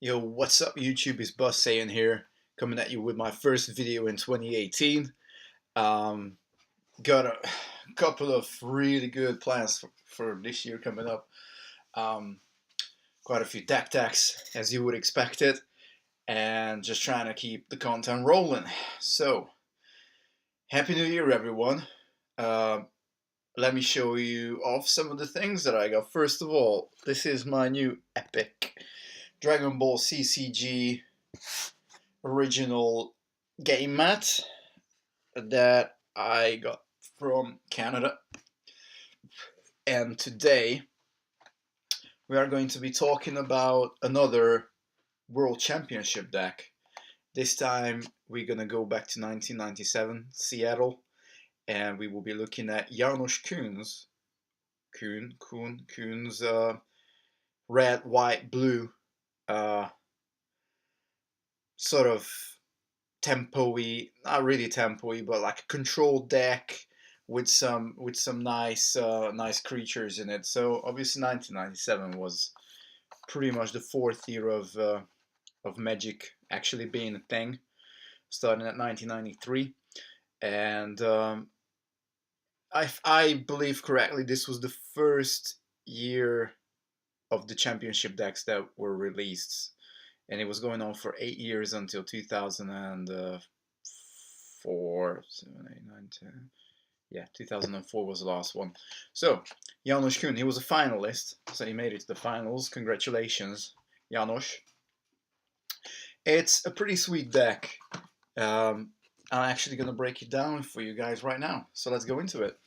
Yo, what's up YouTube? It's Saiyan here, coming at you with my first video in 2018. Um, got a couple of really good plans for this year coming up. Um, Quite a few deck decks, as you would expect it, and just trying to keep the content rolling. So, Happy New Year, everyone. Uh, Let me show you off some of the things that I got. First of all, this is my new epic Dragon Ball CCG original game mat that I got from Canada. And today we are going to be talking about another World Championship deck. This time we're going to go back to 1997 Seattle, and we will be looking at Janosch Kuhn's red, white, blue uh, sort of tempo-y, not really tempo-y, but like a controlled deck with some nice creatures in it. So obviously 1997 was pretty much the fourth year of Magic actually being a thing, starting at 1993, and I believe correctly, this was the first year of the championship decks that were released, and it was going on for 8 years until 2004, 7, 8, 9, 10. Yeah, 2004 was the last one. So, Janosch Kuhn, he was a finalist, so he made it to the finals. Congratulations, Janosch. It's a pretty sweet deck. I'm actually going to break it down for you guys right now. So let's go into it.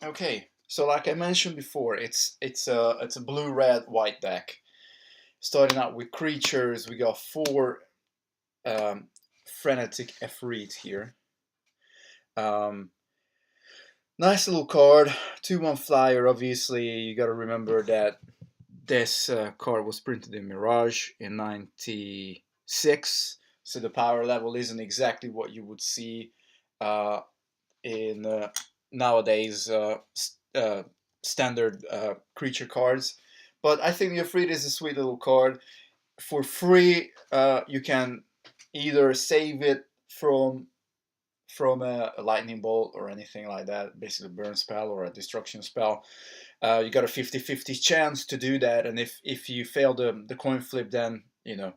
Okay, so like I mentioned before, it's a blue, red, white deck. Starting out with creatures, we got four frenetic Efreet here. Nice little card, 2/1 flyer. Obviously, you got to remember that this card was printed in Mirage in '96, so the power level isn't exactly what you would see in nowadays standard creature cards. But I think the Efreet is a sweet little card. For free, you can either save it from a lightning bolt or anything like that, basically a burn spell or a destruction spell. You got a 50-50 chance to do that, and if you fail the coin flip, then you know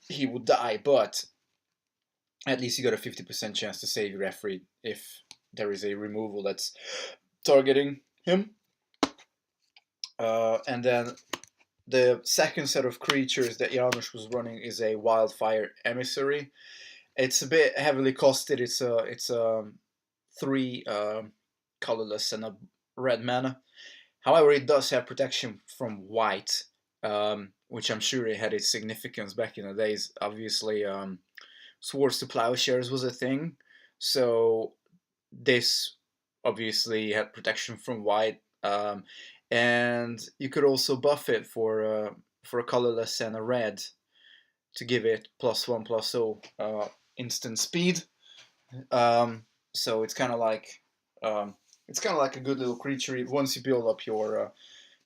he would die, but at least you got a 50% chance to save your referee if there is a removal that's targeting him. And then the second set of creatures that Janosch was running is a Wildfire Emissary. It's a bit heavily costed. It's 3 colorless and a red mana. However, it does have protection from white, which I'm sure it had its significance back in the days. Obviously, Swords to Plowshares was a thing, so this obviously had protection from white, and you could also buff it for a colorless and a red to give it +1/+0 instant speed. So it's kind of like a good little creature once you build up your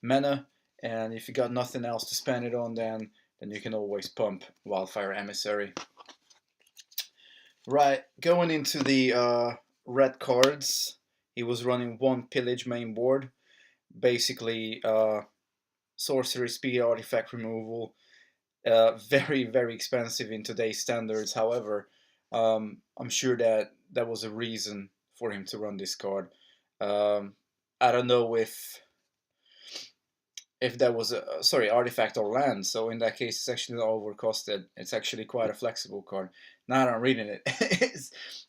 mana, and if you got nothing else to spend it on, then you can always pump Wildfire Emissary. Right, going into the red cards, he was running 1 Pillage main board, basically sorcery speed, artifact removal. Very, very expensive in today's standards. However, I'm sure that that was a reason for him to run this card. I don't know if that was a artifact or land. So in that case, it's actually not overcosted. It's actually quite a flexible card. Now that I'm reading it,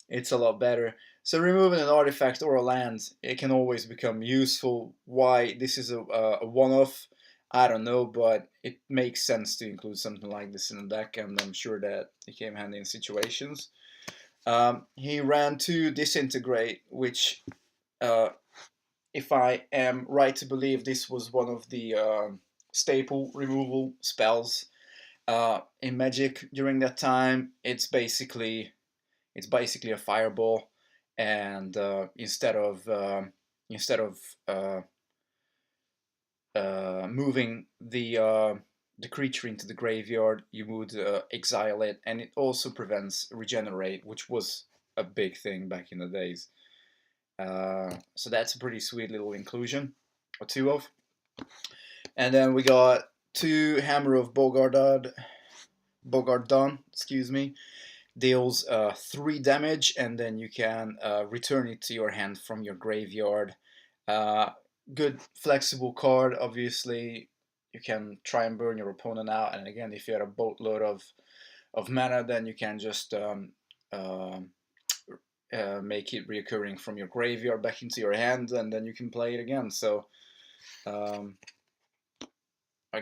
it's a lot better. So removing an artifact or a land, it can always become useful. Why this is a one-off, I don't know, but it makes sense to include something like this in the deck, and I'm sure that it came handy in situations. He ran 2 Disintegrate, which if I am right to believe, this was one of the staple removal spells in Magic during that time. It's basically a fireball, and instead of moving the creature into the graveyard, you would exile it, and it also prevents regenerate, which was a big thing back in the days. So that's a pretty sweet little inclusion, or two of. And then we got 2 Hammer of Bogardad, excuse me, deals 3 damage, and then you can return it to your hand from your graveyard. Good flexible card, obviously. You can try and burn your opponent out, and again, if you had a boatload of mana, then you can just make it reoccurring from your graveyard back into your hand, and then you can play it again. So I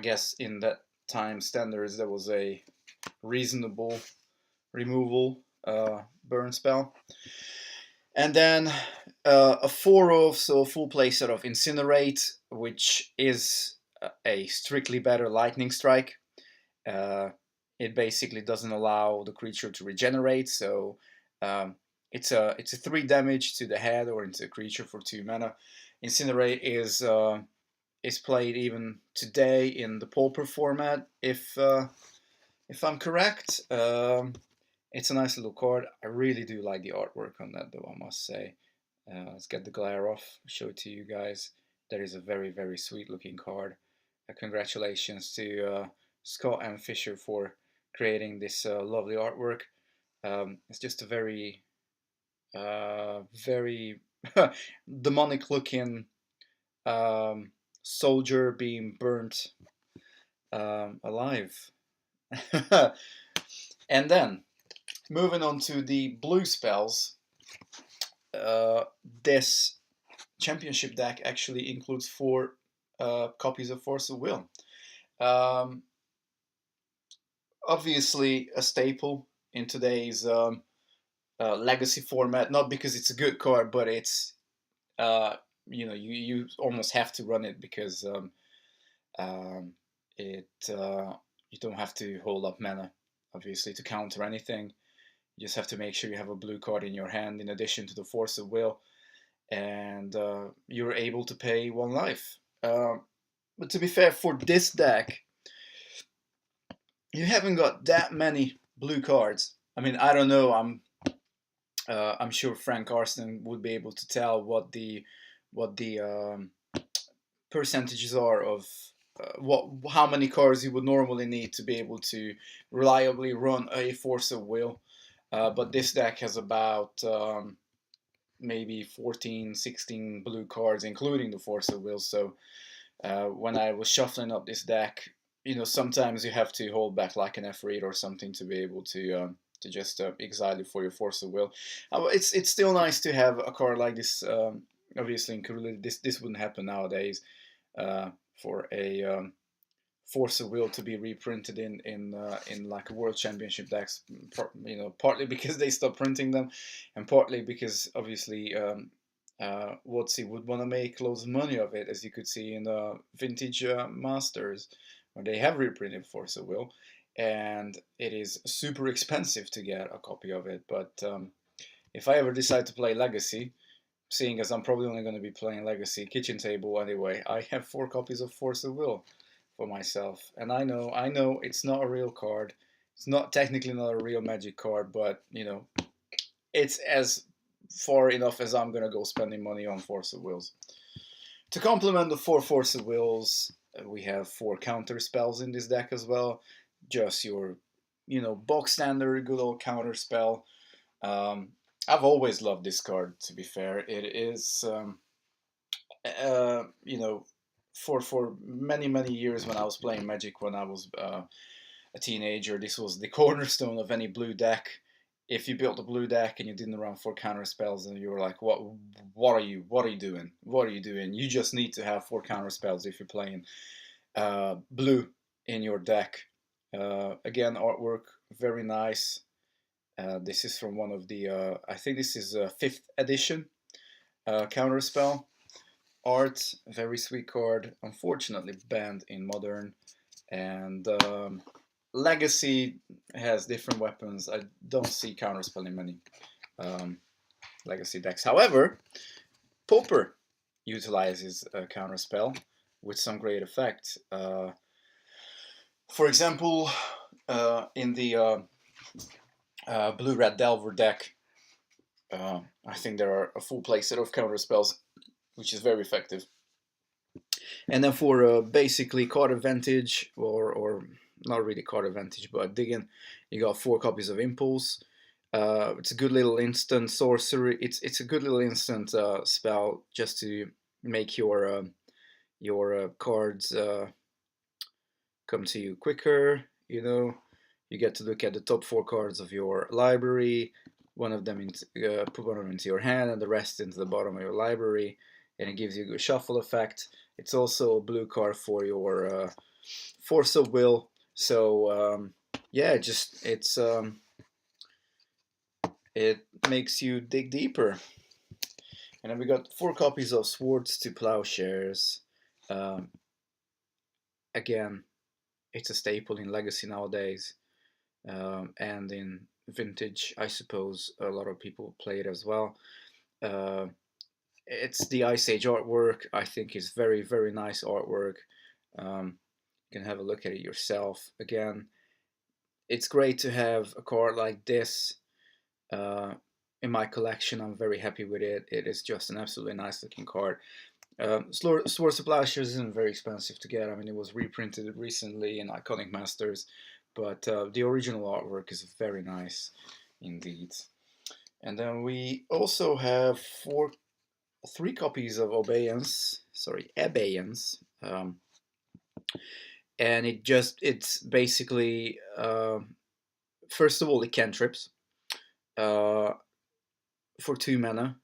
guess in that time standards, there was a reasonable removal burn spell. And then a 4-of, so a full play set of Incinerate, which is a strictly better Lightning Strike. It basically doesn't allow the creature to regenerate, so it's a 3 damage to the head or into the creature for 2 mana. Incinerate is played even today in the Pauper format, if I'm correct. It's a nice little card. I really do like the artwork on that, though, I must say. Let's get the glare off, show it to you guys. That is a very, very sweet looking card. Congratulations to Scott and Fisher for creating this lovely artwork. It's just a very, very demonic looking soldier being burnt alive. And then, moving on to the blue spells, this championship deck actually includes 4 copies of Force of Will. Obviously a staple in today's legacy format, not because it's a good card, but it's you almost have to run it because you don't have to hold up mana, obviously, to counter anything. You just have to make sure you have a blue card in your hand in addition to the Force of Will, and you're able to pay 1 life. But to be fair, for this deck, you haven't got that many blue cards. I mean, I don't know. I'm sure Frank Carson would be able to tell what the percentages are of how many cards you would normally need to be able to reliably run a Force of Will. But this deck has about maybe 14, 16 blue cards, including the Force of Will. So when I was shuffling up this deck, sometimes you have to hold back like an F8 or something to be able to just exile it for your Force of Will. It's still nice to have a card like this. Obviously, in Kirillov, this wouldn't happen nowadays. For a Force of Will to be reprinted in like a World Championship decks, partly because they stopped printing them, and partly because obviously WotC would want to make loads of money of it, as you could see in the Vintage Masters, where they have reprinted Force of Will, and it is super expensive to get a copy of it. But if I ever decide to play Legacy, seeing as I'm probably only going to be playing Legacy Kitchen Table anyway, I have 4 copies of Force of Will for myself. And I know it's not a real card. It's not technically not a real Magic card, but it's as far enough as I'm going to go spending money on Force of Wills. To complement the 4 Force of Wills, we have 4 counter spells in this deck as well. Just your, box standard good old counter spell. I've always loved this card, to be fair. It is, for many years when I was playing Magic when I was a teenager, this was the cornerstone of any blue deck. If you built a blue deck and you didn't run 4 counter spells, and you were like, what are you doing? What are you doing? You just need to have 4 counter spells if you're playing blue in your deck. Again, artwork, very nice. This is from one of the, I think this is 5th edition Counterspell art. Very sweet card. Unfortunately banned in Modern. And Legacy has different weapons. I don't see Counterspell in many Legacy decks. However, Pauper utilizes a Counterspell. with some great effect. For example, in the Blue-Red Delver deck, I think there are a full play set of counter spells, which is very effective. And then for basically card advantage, or not really card advantage, but digging, you got 4 copies of Impulse. It's a good little instant sorcery. It's a good little instant spell just to make your cards come to you quicker. You know, you get to look at the top 4 cards of your library. One of them put one of them into your hand, and the rest into the bottom of your library, and it gives you a good shuffle effect. It's also a blue card for your Force of Will. So yeah, it makes you dig deeper. And then we got 4 copies of Swords to Plowshares. Again, it's a staple in Legacy nowadays, and in Vintage, I suppose a lot of people play it as well. It's the Ice Age artwork. I think it's very, very nice artwork. You can have a look at it yourself. Again, it's great to have a card like this in my collection. I'm very happy with it. It is just an absolutely nice looking card. Swords to Plowshares isn't very expensive to get. I mean, it was reprinted recently in Iconic Masters, but the original artwork is very nice indeed. And then we also have 3 copies of Abeyance, and it's basically first of all, it cantrips for 2 mana.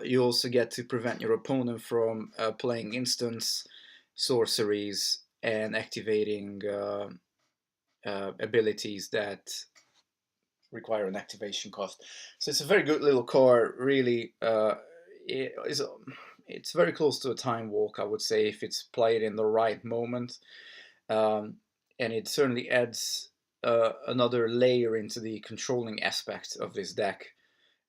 You also get to prevent your opponent from playing instants, sorceries, and activating abilities that require an activation cost. So it's a very good little card. Really, it's very close to a Time Walk, I would say, if it's played in the right moment. And it certainly adds another layer into the controlling aspect of this deck.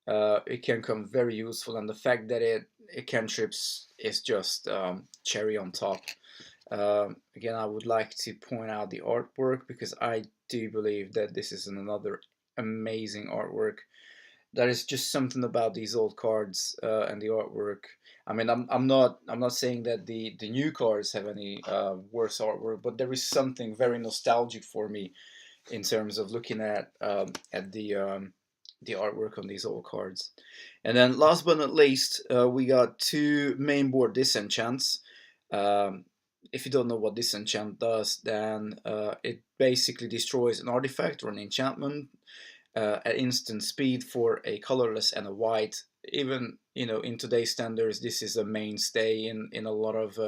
It can come very useful, and the fact that it cantrips is just cherry on top. Again, I would like to point out the artwork, because I do believe that this is another amazing artwork. There is just something about these old cards and the artwork. I mean, I'm not saying that the new cards have any worse artwork, but there is something very nostalgic for me in terms of looking at the artwork on these old cards. And then last but not least, we got 2 main board disenchants. If you don't know what disenchant does, then it basically destroys an artifact or an enchantment at instant speed for a colorless and a white. Even in today's standards, this is a mainstay in a lot of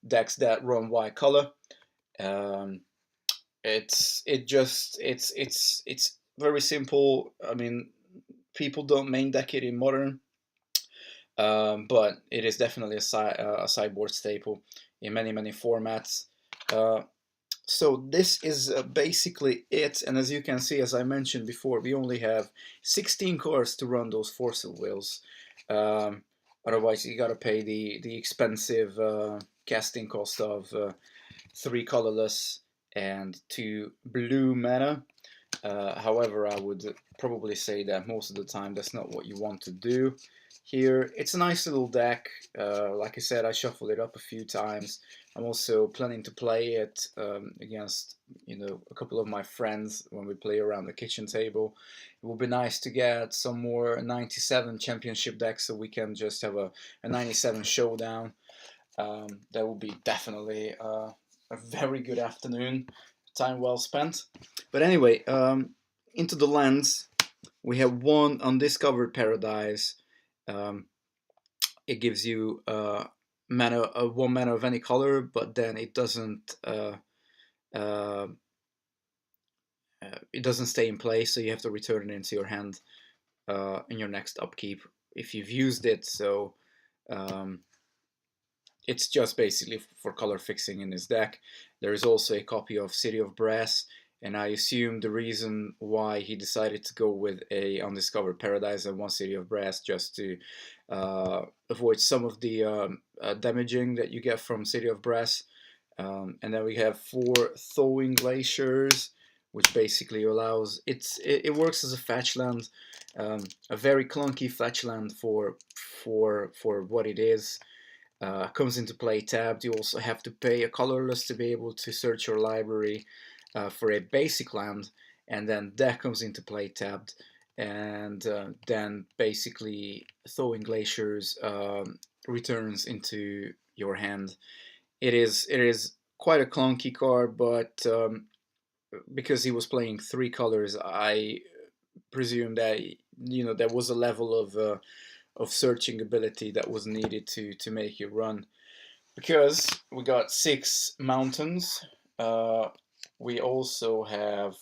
decks that run white color. It's very simple. I mean, people don't main deck it in Modern, but it is definitely a sideboard staple in many formats. So this is basically it, and as you can see, as I mentioned before, we only have 16 cards to run those Force of Wills. Otherwise, you gotta pay the expensive casting cost of 3 colorless and 2 blue mana. However, I would probably say that most of the time that's not what you want to do here. It's a nice little deck. Like I said, I shuffled it up a few times. I'm also planning to play it against a couple of my friends when we play around the kitchen table. It would be nice to get some more 97 championship decks so we can just have a 97 showdown. That would be definitely a very good afternoon, time well spent. But anyway, into the lands, we have 1 Undiscovered Paradise. It gives you 1 mana of any color, but then it doesn't stay in place, so you have to return it into your hand in your next upkeep if you've used it. So it's just basically for color fixing in this deck. There is also a copy of City of Brass. and I assume the reason why he decided to go with a Undiscovered Paradise and one City of Brass just to avoid some of the damaging that you get from City of Brass. And then we have 4 Thawing Glaciers, which basically allows it works as a fetch land, a very clunky fetch land for what it is. Comes into play tabbed. You also have to pay a colorless to be able to search your library for a basic land, and then that comes into play tabbed, and then basically Thawing Glaciers returns into your hand. It is quite a clunky card, but because he was playing 3 colors, I presume that there was a level of searching ability that was needed to make it run. Because we got 6 mountains, we also have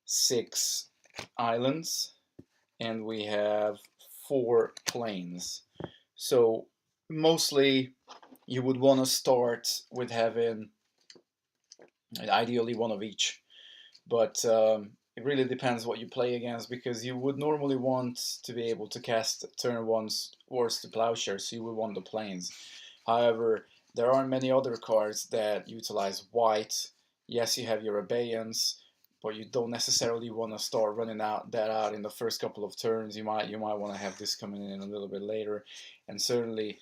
6 islands, and we have 4 plains. So mostly you would want to start with having ideally one of each, but it really depends what you play against, because you would normally want to be able to cast turn 1's Wars to Plowshare, so you would want the plains. However, there aren't many other cards that utilize white. Yes, you have your Abeyance, but you don't necessarily want to start running out in the first couple of turns. You might want to have this coming in a little bit later, and certainly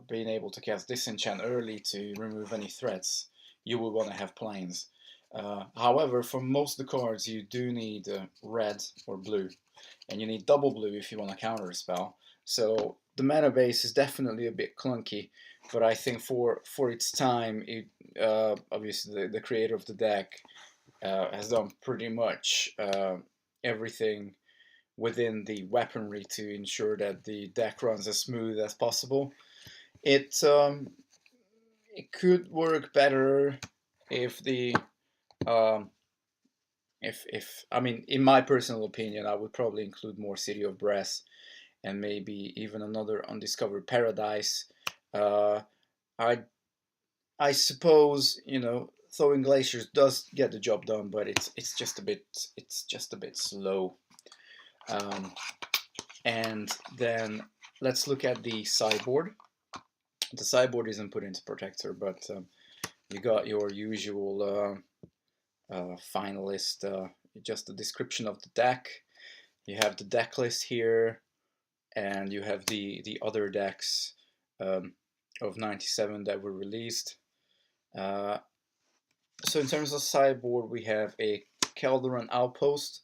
being able to cast Disenchant early to remove any threats. You would want to have plains. However, for most of the cards, you do need red or blue, and you need double blue if you want to counter a spell. So the mana base is definitely a bit clunky, but I think for its time, obviously the creator of the deck has done pretty much everything within the weaponry to ensure that the deck runs as smooth as possible. It could work better if the um, if I mean, in my personal opinion, I would probably include more City of Brass and maybe even another Undiscovered Paradise. Uh, I I suppose Thawing Glaciers does get the job done, but it's just a bit slow. Um, and then let's look at the sideboard. The sideboard isn't put into Protector, but you got your usual finalist, just a description of the deck. You have the deck list here, and you have the other decks of 97 that were released. So in terms of sideboard, we have a Calderon Outpost.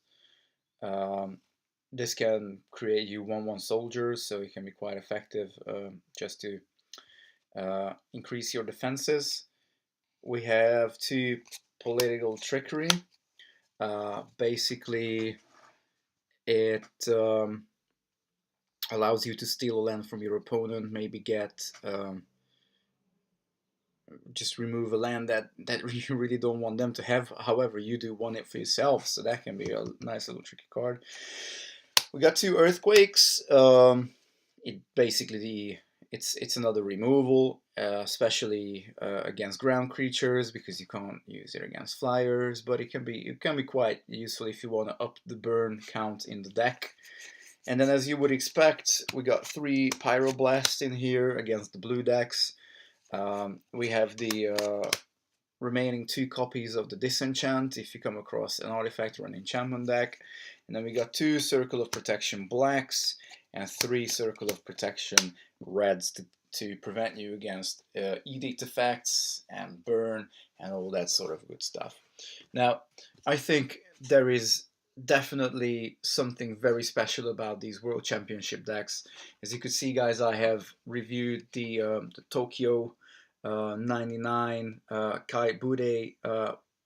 This can create you 1/1 soldiers, so it can be quite effective just to increase your defenses. We have 2 Political Trickery. Basically, it allows you to steal a land from your opponent, maybe get just remove a land that you really don't want them to have. However, you do want it for yourself, so that can be a nice little tricky card. We got 2 Earthquakes. It basically it's another removal, especially against ground creatures, because you can't use it against flyers. But it can be quite useful if you want to up the burn count in the deck. And then, as you would expect, we got 3 Pyroblast in here against the blue decks. We have the remaining 2 copies of the Disenchant if you come across an artifact or an enchantment deck. And then we got 2 Circle of Protection blacks and 3 Circle of Protection reds to prevent you against edict effects and burn and all that sort of good stuff. Now, I think there is definitely something very special about these World Championship decks. As you could see, guys, I have reviewed the Tokyo 99 Kai Bude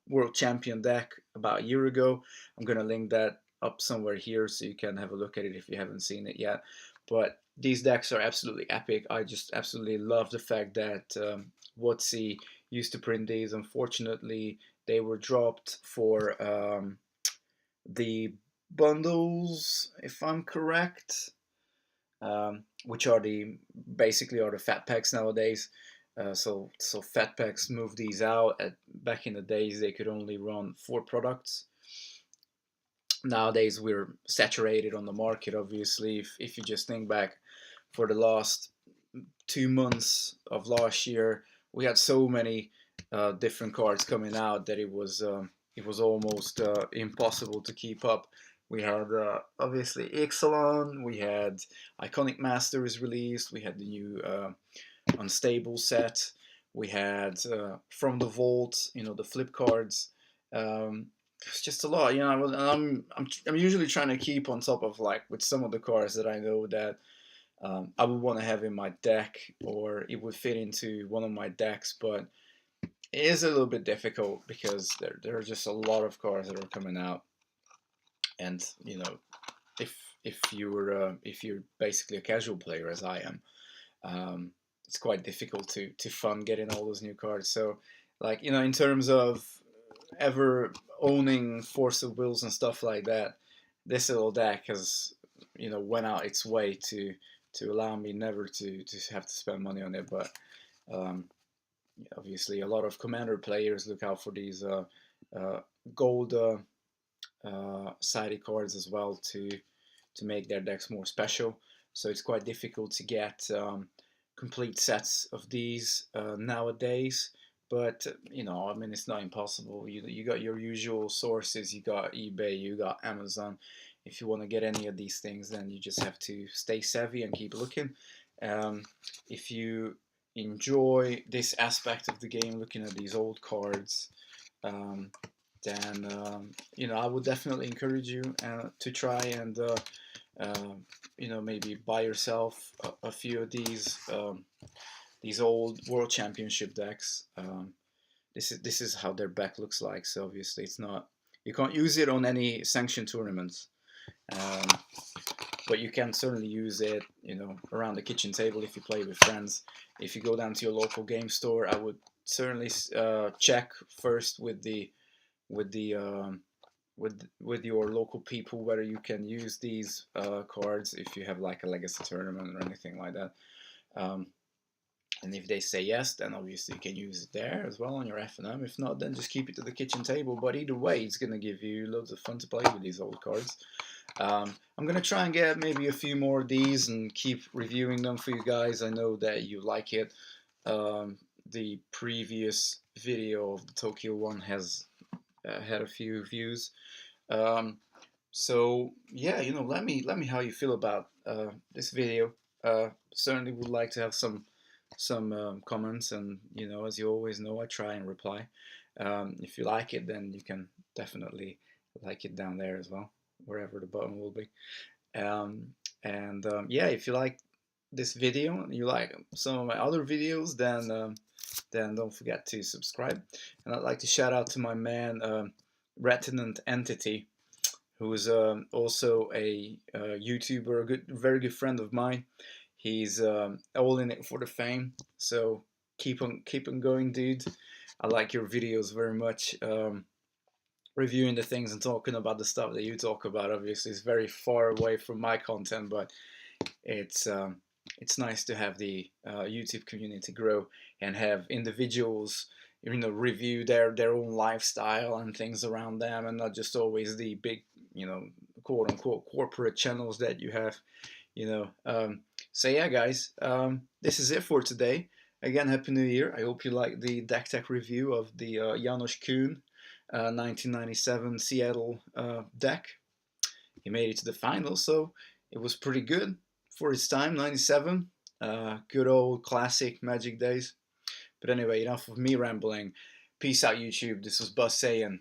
World Champion deck about a year ago. I'm going to link that up somewhere here so you can have a look at it if you haven't seen it yet. But these decks are absolutely epic. I just absolutely love the fact that WotC used to print these. Unfortunately, they were dropped for the bundles, if I'm correct, which are basically the fat packs nowadays. So fat packs moved these out. Back in the days, they could only run 4 products. Nowadays, we're saturated on the market. Obviously, if you just think back, for the last 2 months of last year, we had so many different cards coming out that it was almost impossible to keep up. We had obviously Ixalan, we had Iconic Masters released, we had the new Unstable set, we had From the Vault, the flip cards. It's just a lot, I'm usually trying to keep on top of, like, with some of the cards that I know that I would want to have in my deck, or it would fit into one of my decks, but it is a little bit difficult because there are just a lot of cards that are coming out, and if if you're basically a casual player as I am, it's quite difficult to fund getting all those new cards. So, like, in terms of ever owning Force of Wills and stuff like that, this little deck has went out its way to allow me never to have to spend money on it. But um, obviously, a lot of Commander players look out for these gold sided cards as well to make their decks more special. So it's quite difficult to get complete sets of these nowadays. But I mean, it's not impossible. You got your usual sources. You got eBay. You got Amazon. If you want to get any of these things, then you just have to stay savvy and keep looking. If you enjoy this aspect of the game, looking at these old cards, then I would definitely encourage you to try and maybe buy yourself a few of these old World Championship decks. This is how their back looks like. So obviously, it's not, you can't use it on any sanctioned tournaments. But you can certainly use it, around the kitchen table if you play with friends. If you go down to your local game store, I would certainly check first with with your local people whether you can use these cards if you have like a legacy tournament or anything like that. And if they say yes, then obviously you can use it there as well on your FNM. If not, then just keep it to the kitchen table. But either way, it's going to give you loads of fun to play with these old cards. I'm going to try and get maybe a few more of these and keep reviewing them for you guys. I know that you like it. The previous video of the Tokyo one has had a few views. So yeah, let me how you feel about this video. Certainly would like to have some comments, and as you always know, I try and reply. If you like it, then you can definitely like it down there as well, wherever the button will be. Yeah, if you like this video and you like some of my other videos, then don't forget to subscribe. And I'd like to shout out to my man Retinant Entity, who is also a YouTuber, very good friend of mine. He's all in it for the fame, so keep on going, dude. I like your videos very much. Reviewing the things and talking about the stuff that you talk about, obviously, is very far away from my content, but it's nice to have the YouTube community grow and have individuals review their own lifestyle and things around them, and not just always the big quote unquote corporate channels that you have. So yeah, guys, this is it for today. Again, Happy New Year. I hope you like the deck tech review of the Janosch Kuhn 1997 Seattle deck. He made it to the final, so it was pretty good for its time. 97, good old classic Magic days. But anyway, enough of me rambling. Peace out, YouTube. This was Buzz Saiyan.